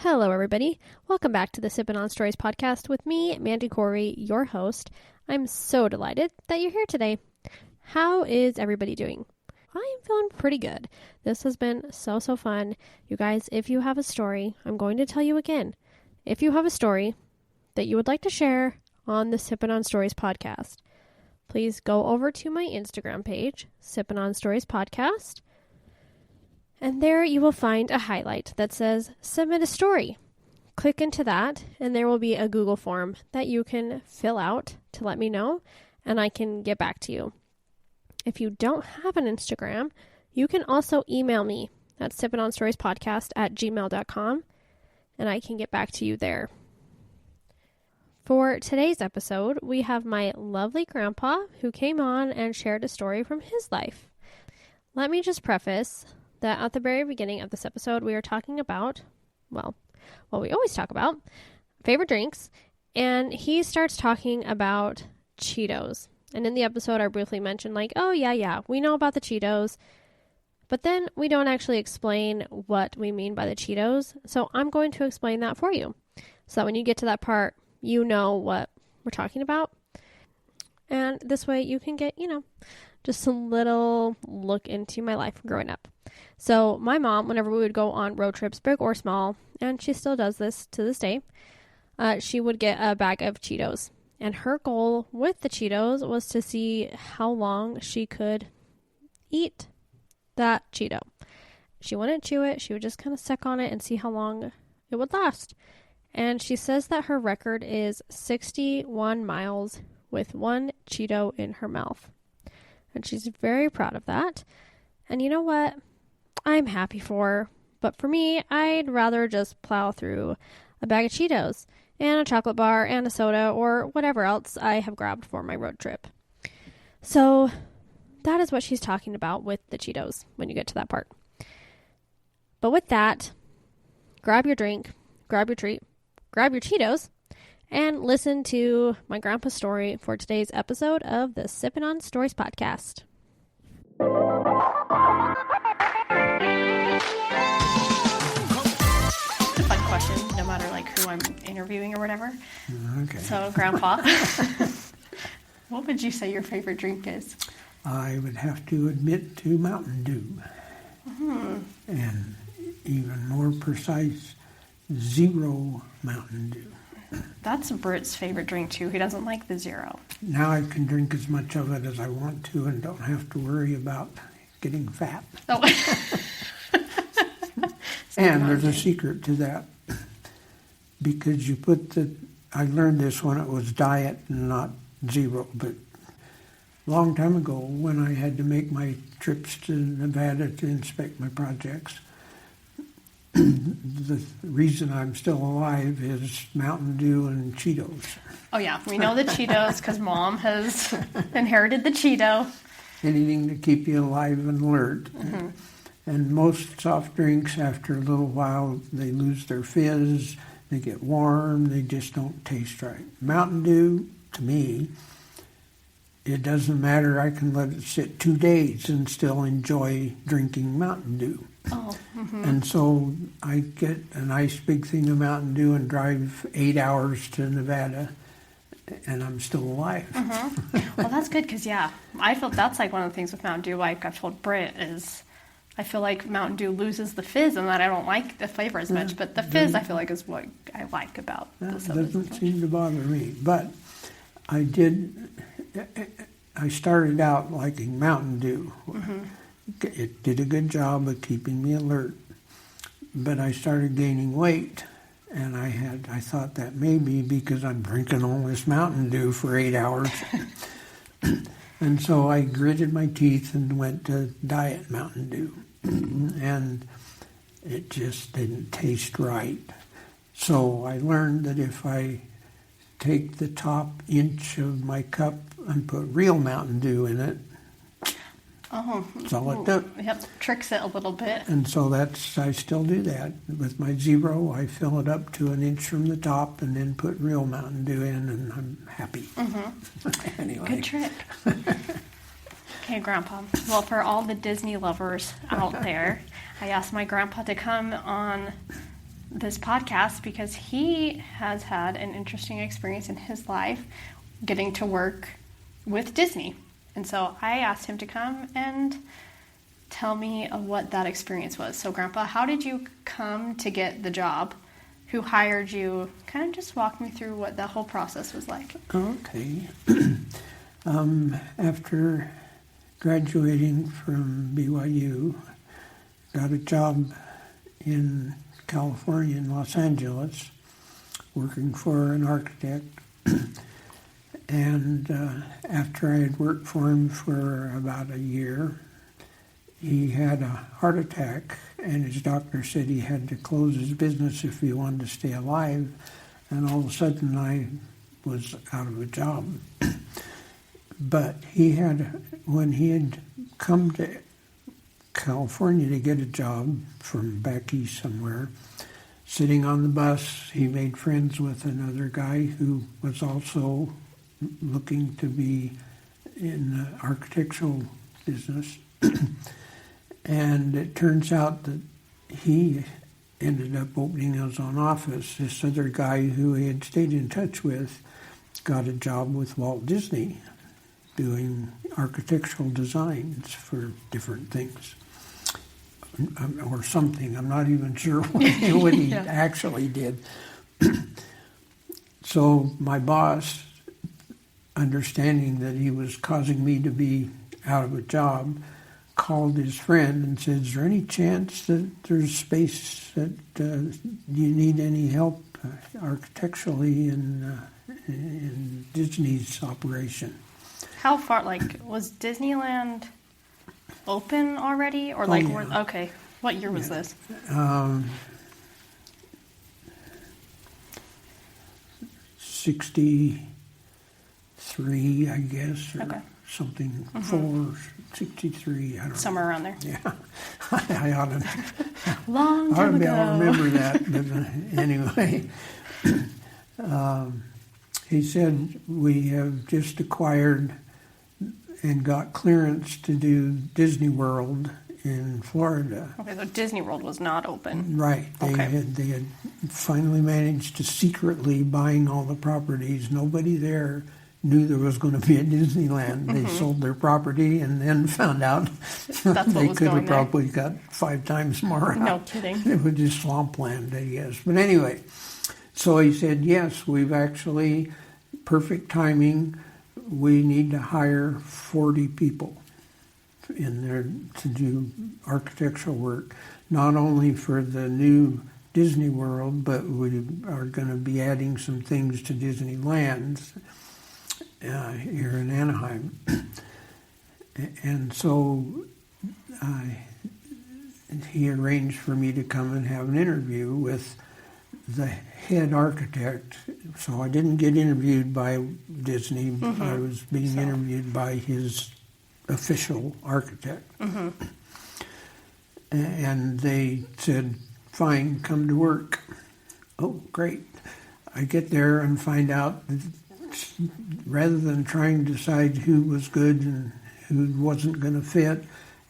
Hello, everybody. Welcome back to the Sippin' on Stories podcast with me, Mandy Corey, your host. I'm so delighted that you're here today. How is everybody doing? I am feeling pretty good. This has been so fun. You guys, if you have a story, I'm going to tell you again. If you have a story that you would like to share on the Sippin' on Stories podcast, please go over to my Instagram page, Sippin' on Stories podcast. And there you will find a highlight that says, submit a story. Click into that, and there will be a Google form that you can fill out to let me know, and I can get back to you. If you don't have an Instagram, you can also email me at sippinonstoriespodcast@gmail.com, and I can get back to you there. For today's episode, we have my lovely grandpa who came on and shared a story from his life. Let me just preface that at the very beginning of this episode, we are talking about, well, we always talk about, favorite drinks, and he starts talking about Cheetos. And in the episode, I briefly mentioned, oh, yeah, we know about the Cheetos, but then we don't actually explain what we mean by the Cheetos, so I'm going to explain that for you, so that when you get to that part, you know what we're talking about, and this way you can get, just a little look into my life growing up. So my mom, whenever we would go on road trips, big or small, and she still does this to this day, she would get a bag of Cheetos. And her goal with the Cheetos was to see how long she could eat that Cheeto. She wouldn't chew it. She would just kind of suck on it and see how long it would last. And she says that her record is 61 miles with one Cheeto in her mouth. And she's very proud of that. And you know what? I'm happy for her. But for me, I'd rather just plow through a bag of Cheetos and a chocolate bar and a soda or whatever else I have grabbed for my road trip. So that is what she's talking about with the Cheetos when you get to that part. But with that, grab your drink, grab your treat, grab your Cheetos, and listen to my grandpa's story for today's episode of the Sippin' on Stories podcast. It's a fun question, no matter who I'm interviewing or whatever. Okay. So, Grandpa, what would you say your favorite drink is? I would have to admit to Mountain Dew. And even more precise, zero Mountain Dew. That's Britt's favorite drink, too. He doesn't like the zero. Now I can drink as much of it as I want to and don't have to worry about getting fat. Oh. And there's a secret to that. Because you put I learned this when it was diet and not zero, but a long time ago when I had to make my trips to Nevada to inspect my projects, the reason I'm still alive is Mountain Dew and Cheetos. Oh, yeah. We know the Cheetos because Mom has inherited the Cheeto. Anything to keep you alive and alert. Mm-hmm. And most soft drinks, after a little while, they lose their fizz, they get warm, they just don't taste right. Mountain Dew, to me, it doesn't matter. I can let it sit 2 days and still enjoy drinking Mountain Dew. Oh, mm-hmm. And so I get a nice big thing of Mountain Dew and drive 8 hours to Nevada, and I'm still alive. Mm-hmm. Well, that's good because, I feel that's one of the things with Mountain Dew, I've told Britt, is I feel like Mountain Dew loses the fizz and that I don't like the flavor as much, but the fizz I feel like is what I like about the soda. That doesn't seem to bother me, but I started out liking Mountain Dew. Mm-hmm. It did a good job of keeping me alert, but I started gaining weight, and I thought that maybe because I'm drinking all this Mountain Dew for 8 hours, and so I gritted my teeth and went to Diet Mountain Dew, and it just didn't taste right. So I learned that if I take the top inch of my cup and put real Mountain Dew in it, that's all it took. Yep, tricks it a little bit. And so I still do that. With my zero, I fill it up to an inch from the top and then put real Mountain Dew in, and I'm happy. Mm-hmm. Anyway. Good trick. Okay, Grandpa. Well, for all the Disney lovers out there, I asked my grandpa to come on this podcast because he has had an interesting experience in his life getting to work with Disney. And so I asked him to come and tell me what that experience was. So, Grandpa, how did you come to get the job? Who hired you? Kind of just walk me through what the whole process was like. Okay. After graduating from BYU, got a job in California, in Los Angeles, working for an architect. And after I had worked for him for about a year, he had a heart attack, and his doctor said he had to close his business if he wanted to stay alive. And all of a sudden, I was out of a job. But when he had come to California to get a job from back east somewhere, sitting on the bus, he made friends with another guy who was also looking to be in the architectural business. And it turns out that he ended up opening his own office. This other guy who he had stayed in touch with got a job with Walt Disney doing architectural designs for different things. Or something. I'm not even sure what he actually did. So my boss, understanding that he was causing me to be out of a job, called his friend and said, "Is there any chance that there's space that you need any help architecturally in Disney's operation?" How far, was Disneyland open already? Or okay, what year was this? 63, I guess, or okay. Something, 4, 63, I don't know. Somewhere around there. Yeah, I ought to, Long time be ago. able to remember that, but anyway. He said, "We have just acquired and got clearance to do Disney World in Florida." Okay, so Disney World was not open. Right. They had finally managed to secretly buying all the properties. Nobody there knew there was going to be a Disneyland. They sold their property and then found out they could have probably got 5 times more. No kidding. It was just swampland, I guess. But anyway, so he said, "Yes, we've actually, perfect timing, we need to hire 40 people in there to do architectural work, not only for the new Disney World, but we are going to be adding some things to Disneyland here in Anaheim." And so he arranged for me to come and have an interview with the head architect. So I didn't get interviewed by Disney. Mm-hmm. I was being interviewed by his official architect. Mm-hmm. And they said, "Fine, come to work." Oh, great. I get there and find out that rather than trying to decide who was good and who wasn't going to fit,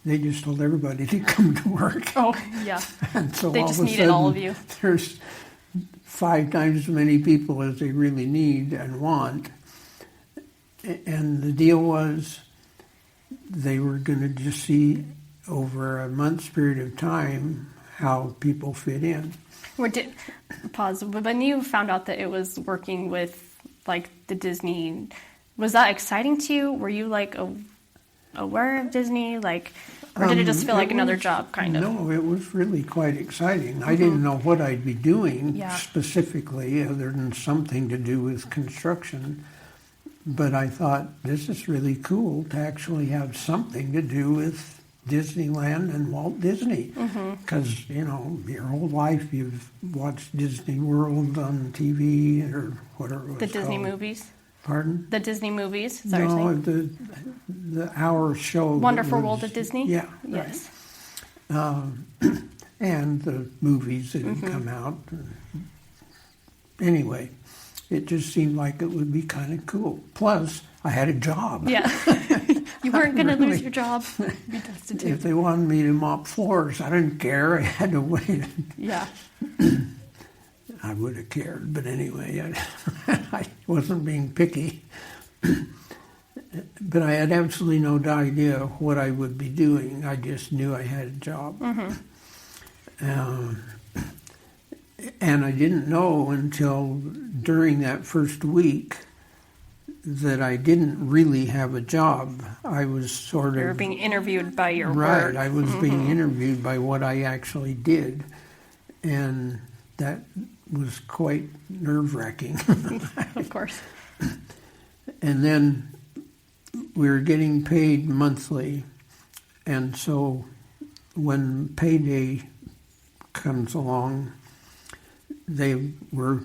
they just told everybody to come to work. Oh, yeah. And so they all just of a needed sudden, all of you. There's 5 times as many people as they really need and want. And the deal was they were going to just see over a month's period of time how people fit in. Pause. When you found out that it was working with the Disney, was that exciting to you? Were you aware of Disney? Or did it just feel like another job, kind of? No, it was really quite exciting. Mm-hmm. I didn't know what I'd be doing specifically, other than something to do with construction. But I thought, this is really cool to actually have something to do with Disneyland and Walt Disney. Because, your whole life you've watched Disney World on TV or whatever it was The Disney called. Movies? Pardon? The Disney movies? Is that what you're saying? the hour show. Wonderful World of Disney? Yeah. Yes. Right. And the movies that had come out. Anyway, it just seemed like it would be kind of cool. Plus, I had a job. Yeah. You weren't going to lose your job. Be destitute. If they wanted me to mop floors, I didn't care. I had to wait. Yeah. I would have cared, but anyway, I wasn't being picky. But I had absolutely no idea what I would be doing. I just knew I had a job. And I didn't know until during that first week that I didn't really have a job. I was sort of... You were being interviewed by your right, work. I was being interviewed by what I actually did. And that was quite nerve-wracking. Of course. And then we were getting paid monthly. And so when payday comes along, they were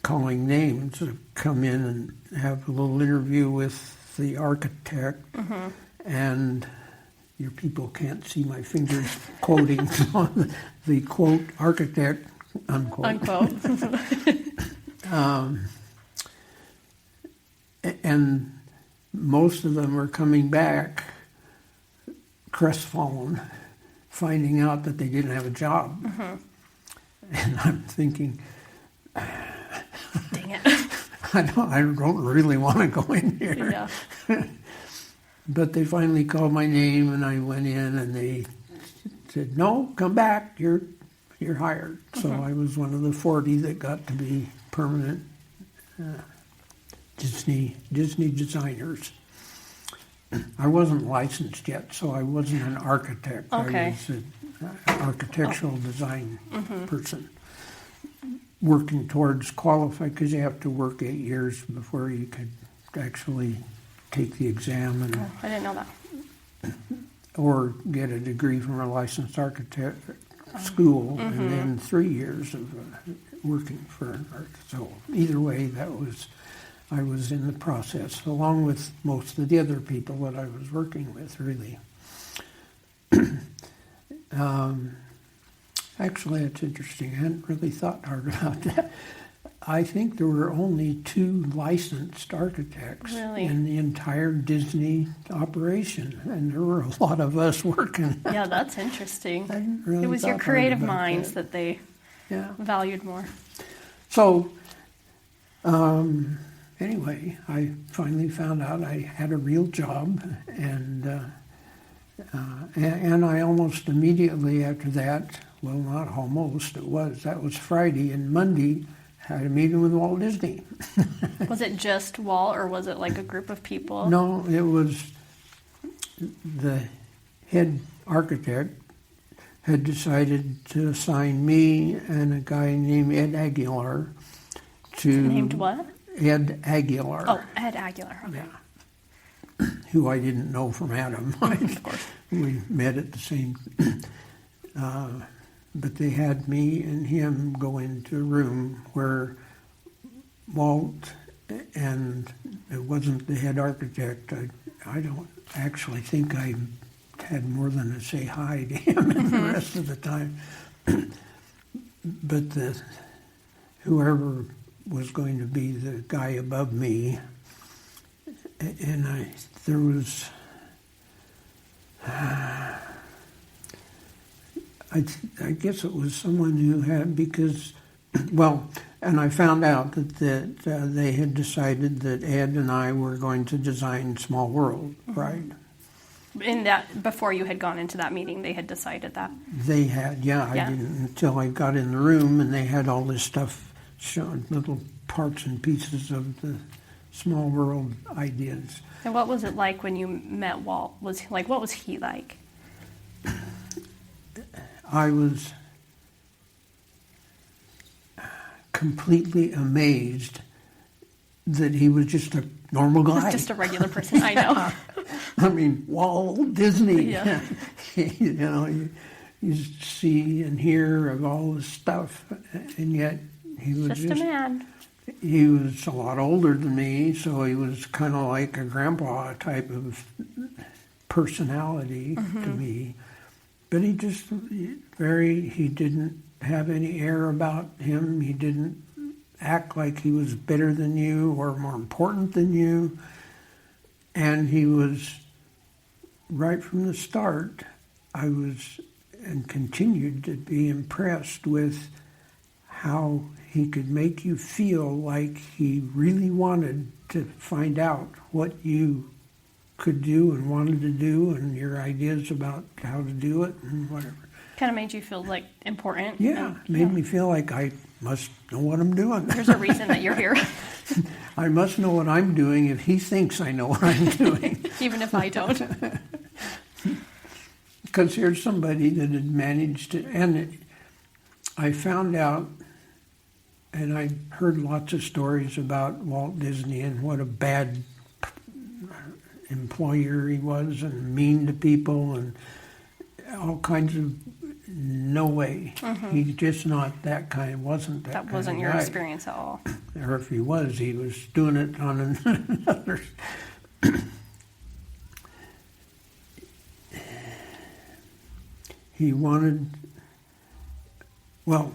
calling names to come in and have a little interview with the architect. And your people can't see my fingers quoting on the quote, architect, unquote. Unquote. And most of them are coming back crestfallen, finding out that they didn't have a job. And I'm thinking, Dang it. I don't really want to go in here. Yeah. But they finally called my name, and I went in, and they said, "No, come back. You're hired." So I was one of the 40 that got to be permanent Disney designers. I wasn't licensed yet, so I wasn't an architect. Okay. I was an architectural design person, working towards qualify, because you have to work 8 years before you could actually take the exam and I didn't know that. or get a degree from a licensed architect school, and then 3 years of working for an architect. So either way, I was in the process, along with most of the other people that I was working with, really. Actually, it's interesting. I hadn't really thought hard about that. I think there were only 2 licensed architects Really? in the entire Disney operation, and there were a lot of us working. Yeah, that's interesting. I hadn't really It was your thought hard creative about minds that they Yeah. valued more. So, anyway, I finally found out I had a real job, and I almost immediately after that, well, not almost, that was Friday, and Monday had a meeting with Walt Disney. Was it just Walt, or was it like a group of people? No, it was the head architect had decided to assign me and a guy named Ed Aguilar to... Named what? Ed Aguilar. Oh, Ed Aguilar. Okay. Yeah. Who I didn't know from Adam. Of course. We met at the same... but they had me and him go into a room where Walt, and it wasn't the head architect. I don't actually think I had more than to say hi to him the rest of the time. But whoever was going to be the guy above me, and there was... I guess it was someone who had, because, well, and I found out that they had decided that Ed and I were going to design Small World, right? In that, before you had gone into that meeting, they had decided that. They had, yeah. I didn't until I got in the room, and they had all this stuff showing, little parts and pieces of the Small World ideas. And what was it like when you met Walt? What was he like? I was completely amazed that he was just a normal guy. Just a regular person, I know. I mean, Walt Disney. Yeah. You know, you see and hear of all this stuff, and yet he was Just a man. He was a lot older than me, so he was kind of like a grandpa type of personality to me. But he didn't have any air about him. He didn't act like he was better than you or more important than you. And he was, right from the start, I was and continued to be impressed with how he could make you feel like he really wanted to find out what you could do and wanted to do and your ideas about how to do it and whatever. Kind of made you feel like important. Yeah, made me feel like I must know what I'm doing. There's a reason that you're here. I must know what I'm doing if he thinks I know what I'm doing. Even if I don't. Because here's somebody that had managed to, and I found out, and I heard lots of stories about Walt Disney and what a bad employer he was and mean to people and all kinds of, no way. Mm-hmm. He's just not that kind, wasn't that kind That wasn't of your guy. experience at all. Or if he was doing it on another. He wanted, well,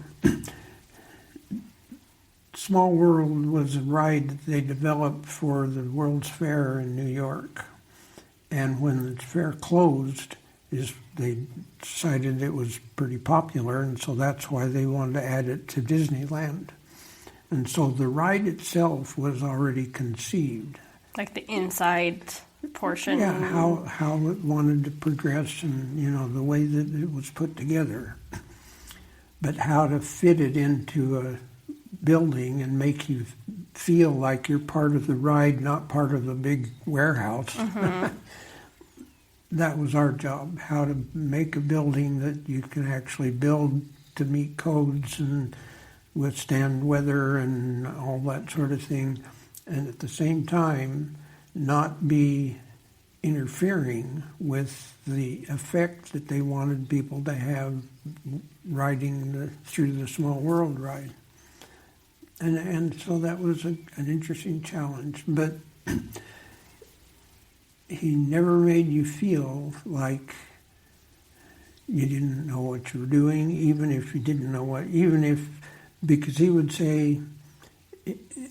Small World was a ride that they developed for the World's Fair in New York. And when the fair closed, they decided it was pretty popular, and so that's why they wanted to add it to Disneyland. And so the ride itself was already conceived. Like the inside portion. Yeah, how it wanted to progress and, the way that it was put together. But how to fit it into a building and make you feel like you're part of the ride, not part of the big warehouse. Mm-hmm. That was our job, how to make a building that you can actually build to meet codes and withstand weather and all that sort of thing. And at the same time, not be interfering with the effect that they wanted people to have riding through the Small World ride. And so that was an interesting challenge. But he never made you feel like you didn't know what you were doing, even if you didn't know because he would say,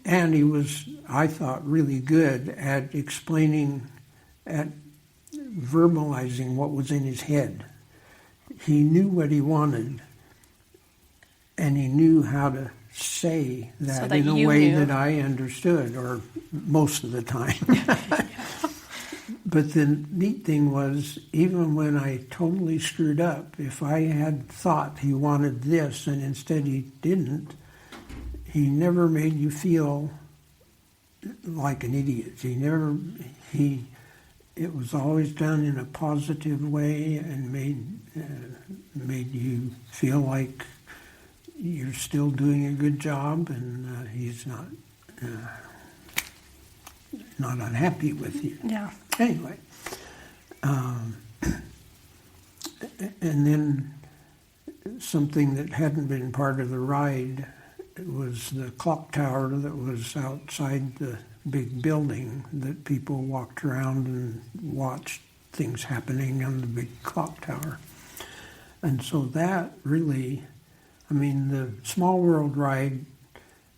and he was, I thought, really good at explaining, at verbalizing what was in his head. He knew what he wanted, and he knew how to say that in a way that I understood, or most of the time. But the neat thing was, even when I totally screwed up, if I had thought he wanted this and instead he didn't, he never made you feel like an idiot. It was always done in a positive way and made you feel like you're still doing a good job, and he's not unhappy with you. Yeah. Anyway, and then something that hadn't been part of the ride was the clock tower that was outside the big building that people walked around and watched things happening on the big clock tower. And so that really, the Small World ride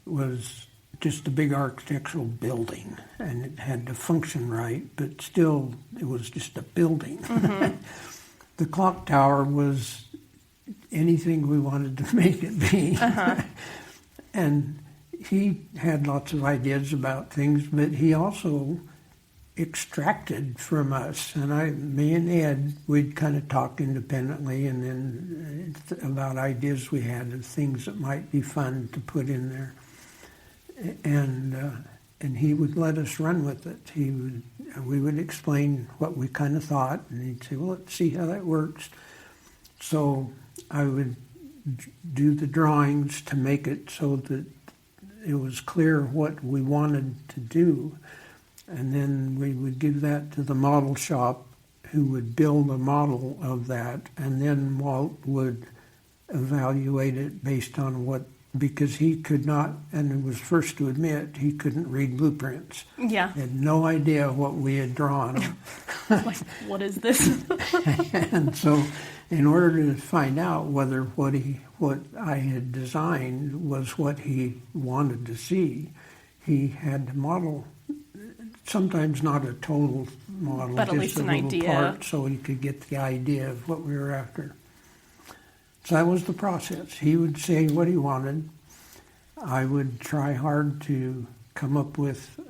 was just a big architectural building, and it had to function right, but still it was just a building. Mm-hmm. The clock tower was anything we wanted to make it be. Uh-huh. And he had lots of ideas about things, but he also extracted from us. And me and Ed, we'd kind of talk independently, and then about ideas we had of things that might be fun to put in there. And he would let us run with it. We would explain what we kind of thought, and he'd say, well, let's see how that works. So I would do the drawings to make it so that it was clear what we wanted to do. And then we would give that to the model shop, who would build a model of that. And then Walt would evaluate it based on because he could not, and he was first to admit, he couldn't read blueprints. Yeah. He had no idea what we had drawn. Like, what is this? And so in order to find out whether what I had designed was what he wanted to see, he had to model, sometimes not a total model, but just at least a an little idea. part, so he could get the idea of what we were after. So that was the process. He would say what he wanted, I would try hard to come up with,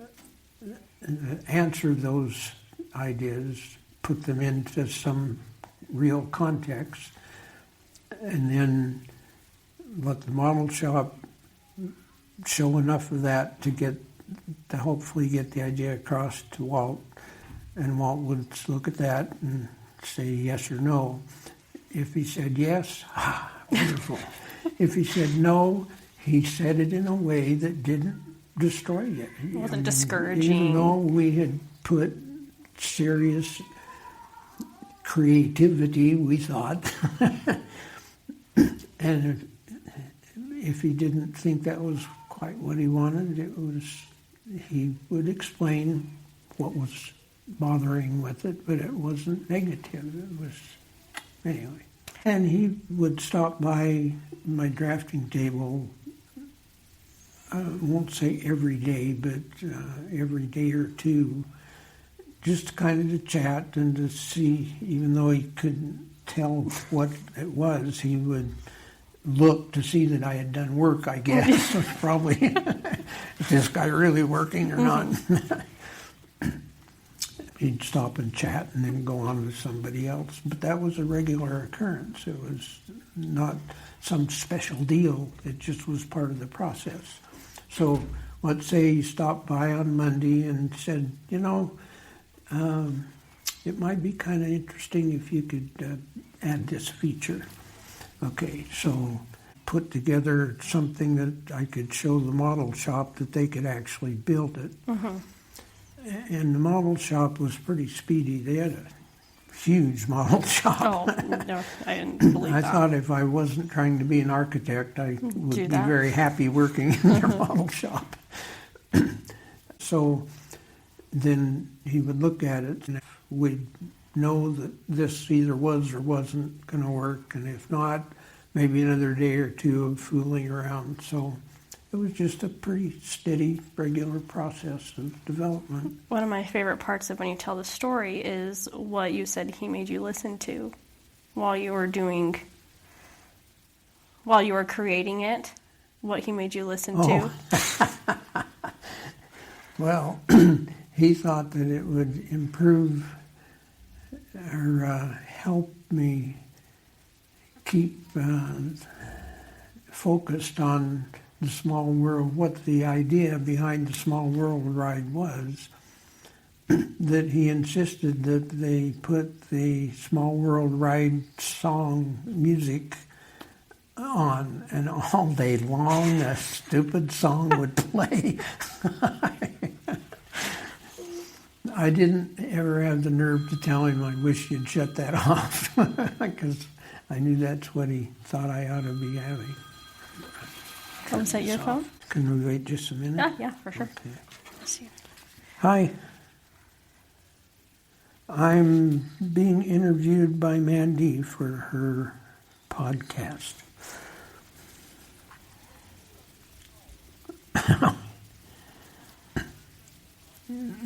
answer those ideas, put them into some real context, and then let the model shop show enough of that to hopefully get the idea across to Walt, and Walt would look at that and say yes or no. If he said yes, wonderful. If he said no, he said it in a way that didn't destroy it. It wasn't discouraging. Even though we had put serious creativity, we thought, and if he didn't think that was quite what he wanted, he would explain what was bothering with it, but it wasn't negative. It was, anyway. And he would stop by my drafting table, I won't say every day, but every day or two, just kind of to chat and to see, even though he couldn't tell what it was, he would look to see that I had done work, I guess. Probably, is this guy really working or not? He'd stop and chat and then go on to somebody else. But that was a regular occurrence. It was not some special deal. It just was part of the process. So let's say he stopped by on Monday and said, it might be kind of interesting if you could add this feature. Okay, so put together something that I could show the model shop that they could actually build it. Mm-hmm. And the model shop was pretty speedy. They had a huge model shop. Oh, no, I didn't believe that. I thought if I wasn't trying to be an architect, I would be very happy working in their model shop. So then he would look at it, and if we'd know that this either was or wasn't going to work, and if not, maybe another day or two of fooling around. So it was just a pretty steady, regular process of development. One of my favorite parts of when you tell the story is what you said he made you listen to while you were creating it, what he made you listen to. Well, he thought that it would improve or help me keep focused on the Small World, what the idea behind the Small World ride was, that he insisted that they put the Small World ride song music on, and all day long a stupid song would play. I didn't ever have the nerve to tell him I wish you'd shut that off, because I knew that's what he thought I ought to be having. Come set your phone? Can we wait just a minute? Yeah, for sure. Okay. Hi. I'm being interviewed by Mandy for her podcast.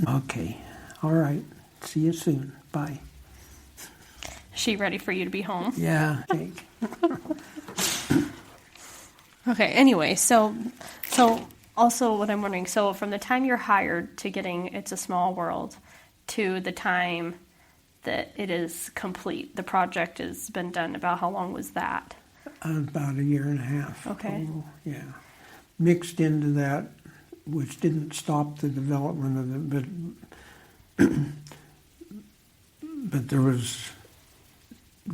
Okay. All right. See you soon. Bye. She ready for you to be home? Yeah. Take. Okay, anyway, so also what I'm wondering, so from the time you're hired to getting It's a Small World to the time that it is complete, the project has been done, about how long was that? About a year and a half. Okay. Oh, yeah. Mixed into that, which didn't stop the development of it, but there was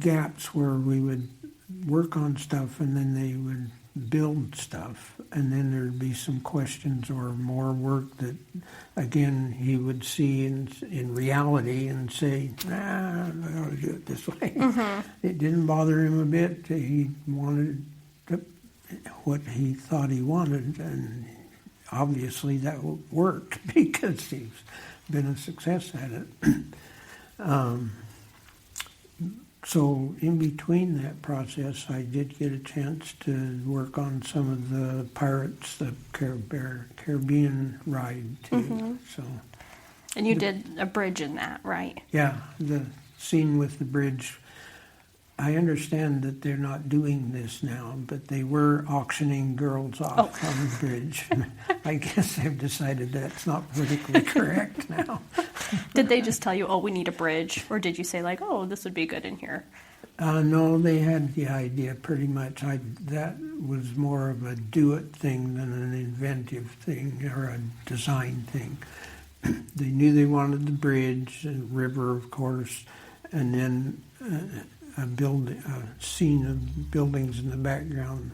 gaps where we would work on stuff and then they would build stuff, and then there'd be some questions or more work that, again, he would see in reality and say, I ought to do it this way. Mm-hmm. It didn't bother him a bit. He wanted what he thought he wanted, and obviously that worked because he's been a success at it. So in between that process, I did get a chance to work on some of the Pirates, the Caribbean ride too. Mm-hmm. So, and you did a bridge in that, right? Yeah, the scene with the bridge I understand that they're not doing this now, but they were auctioning girls off on the bridge. I guess they've decided that's not politically correct now. Did they just tell you, oh, we need a bridge? Or did you say, like, oh, this would be good in here? No, they had the idea pretty much. That was more of a do-it thing than an inventive thing or a design thing. They knew they wanted the bridge, and river, of course, and then a scene of buildings in the background.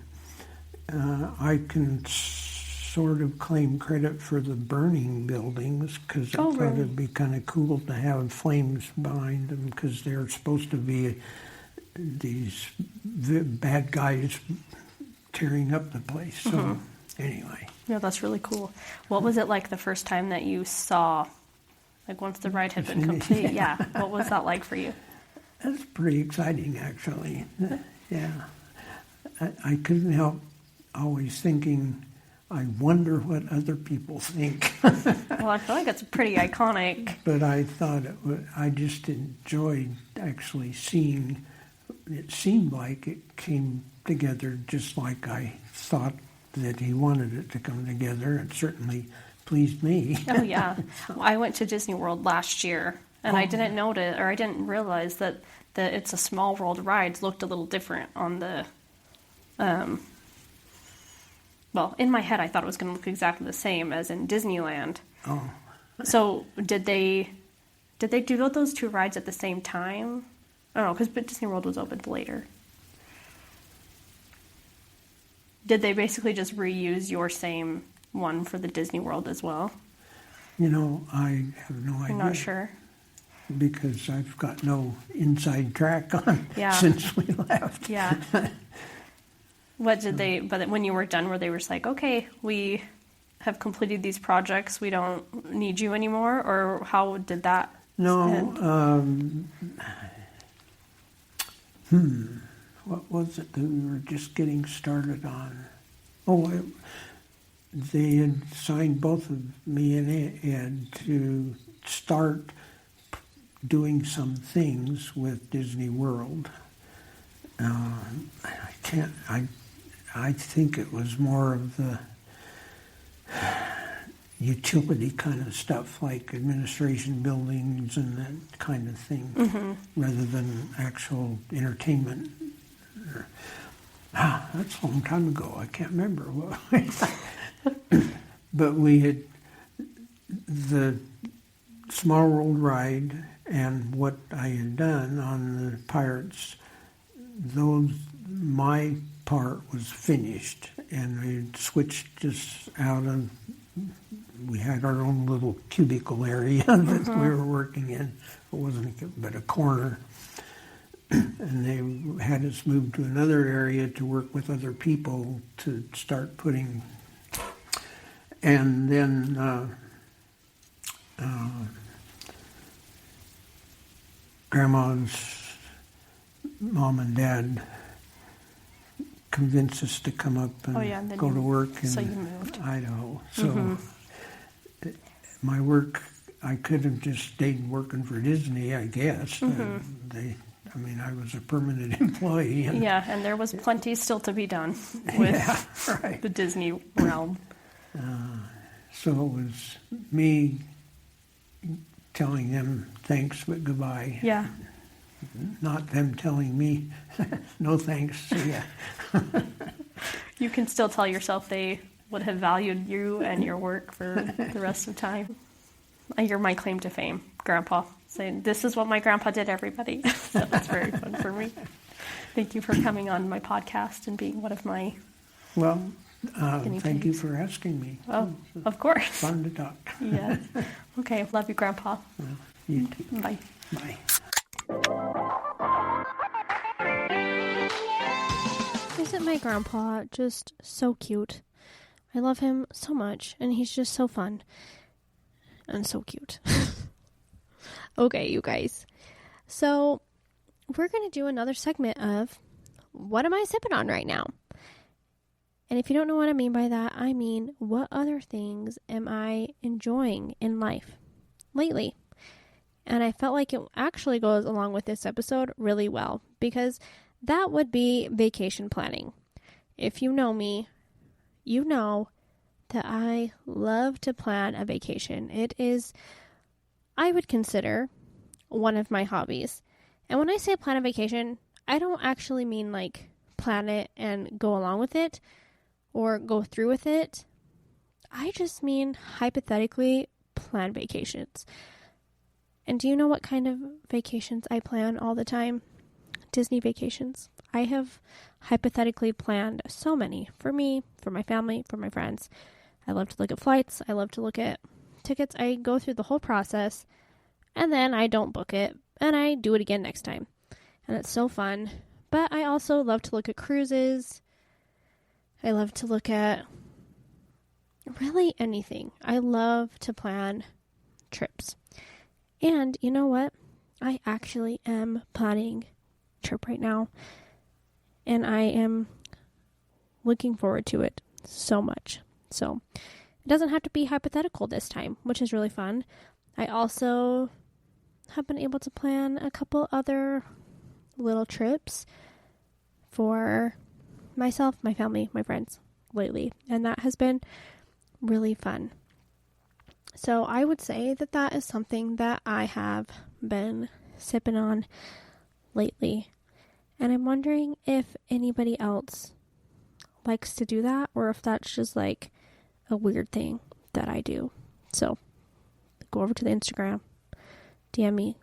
I can sort of claim credit for the burning buildings because I thought it'd be kind of cool to have flames behind them because they're supposed to be these bad guys tearing up the place. So anyway. Yeah, that's really cool. What was it like the first time that you saw, like once the ride had been complete? Yeah. What was that like for you? That's pretty exciting, actually. Yeah. I couldn't help always thinking, I wonder what other people think. Well, I feel like it's pretty iconic. But I thought I just enjoyed actually seeing. It seemed like it came together just like I thought that he wanted it to come together. It certainly pleased me. Oh, yeah. I went to Disney World last year, and I didn't notice, or I didn't realize that the It's a Small World rides looked a little different on the, well, in my head I thought it was going to look exactly the same as in Disneyland. Oh. So did they do those two rides at the same time? I don't know, because Disney World was opened later. Did they basically just reuse your same one for the Disney World as well? You know, I have no idea. I'm not sure. Because I've got no inside track on since we left. Yeah. What did they, but when you were done, were they just like, okay, we have completed these projects, we don't need you anymore? Or how did that end? What was it that we were just getting started on? Oh, they had signed both of me and Ed to start doing some things with Disney World. I think it was more of the utility kind of stuff, like administration buildings and that kind of thing, rather than actual entertainment. That's a long time ago. I can't remember. But we had the Small World ride and what I had done on the Pirates. My part was finished, and we switched us out of. We had our own little cubicle area that we were working in. It wasn't but a corner. And they had us move to another area to work with other people to start putting. And then Grandma's mom and dad convinced us to come up and go to work in Idaho. So my work, I could have just stayed working for Disney, I guess. I was a permanent employee. And there was plenty still to be done with the Disney realm. So it was me telling them thanks but goodbye. Yeah. Not them telling me no thanks, see ya. You can still tell yourself they would have valued you and your work for the rest of time. You're my claim to fame, Grandpa. Saying, this is what my grandpa did, everybody. So that's very fun for me. Thank you for coming on my podcast and being one of my thank you for asking me. Oh, of course. Fun to talk. Yeah. Okay, love you, Grandpa. Well, you too. Bye. Bye. Isn't my grandpa just so cute? I love him so much, and he's just so fun and so cute. Okay, you guys. So we're going to do another segment of what am I sipping on right now? And if you don't know what I mean by that, I mean what other things am I enjoying in life lately? And I felt like it actually goes along with this episode really well, because that would be vacation planning. If you know me, you know that I love to plan a vacation. It is, I would consider, one of my hobbies. And when I say plan a vacation, I don't actually mean like plan it and go along with it or go through with it. I just mean hypothetically plan vacations. And do you know what kind of vacations I plan all the time? Disney vacations. I have hypothetically planned so many for me, for my family, for my friends. I love to look at flights. I love to look at tickets. I go through the whole process and then I don't book it and I do it again next time. And it's so fun. But I also love to look at cruises. I love to look at really anything. I love to plan trips. And you know what? I actually am planning a trip right now. And I am looking forward to it so much. So it doesn't have to be hypothetical this time, which is really fun. I also have been able to plan a couple other little trips for myself, my family, my friends lately. And that has been really fun. So I would say that that is something that I have been sipping on lately. And I'm wondering if anybody else likes to do that or if that's just like a weird thing that I do. So go over to the Instagram, DM me,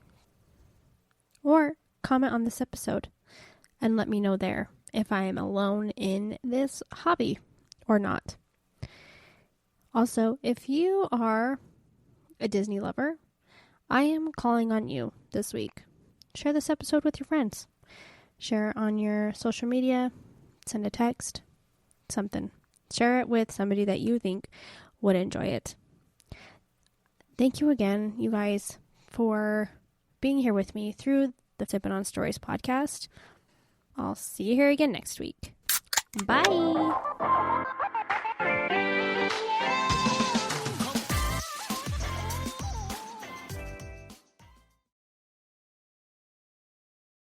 or comment on this episode and let me know there if I am alone in this hobby or not. Also, if you are a Disney lover, I am calling on you this week. Share this episode with your friends. Share it on your social media. Send a text. Something. Share it with somebody that you think would enjoy it. Thank you again, you guys, for being here with me through the Sippin' on Stories podcast. I'll see you here again next week. Bye!